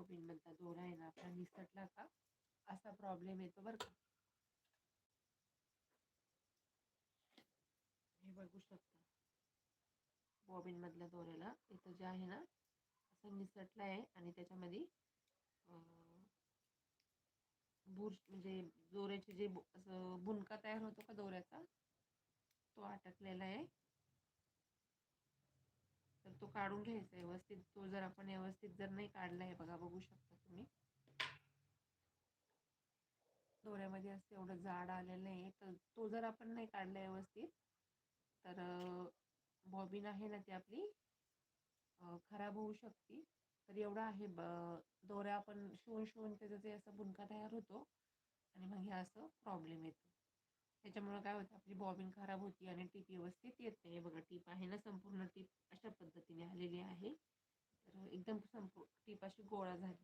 Bobbin मधला दोरा आहे ना आपला निसटला का असा प्रॉब्लेम येतो बरं का. हे बघू शकता बॉबिन मधल्या दोऱ्याला इथं जे आहे ना असं निसटलं आहे आणि त्याच्यामध्ये बुर्श म्हणजे दोऱ्याचे जे असं बुनका तयार होतो का दोऱ्याचा तो अटकलेला आहे. तर तो काढून घ्यायचा व्यवस्थित. तो जर आपण व्यवस्थित जर नाही काढला आहे बघा बघू शकता तुम्ही दोऱ्यामध्ये असं एवढं जाड आलेलं आहे. तर तो जर आपण नाही काढला व्यवस्थित तर बॉबिन आहे ना ती आपली खराब होऊ शकते. तर एवढं आहे दोऱ्या आपण शिवून त्याचं जे असं बुनका तयार होतो आणि मग हे असं प्रॉब्लेम येतो. त्याच्यामुळे काय होतं आपली बॉबिन खराब होती आणि टीप व्यवस्थित येत नाही. बघा टीप आहे ना संपूर्ण टीप अशा पद्धतीने आलेली आहे. तर एकदम टीप अशी गोळा झाली.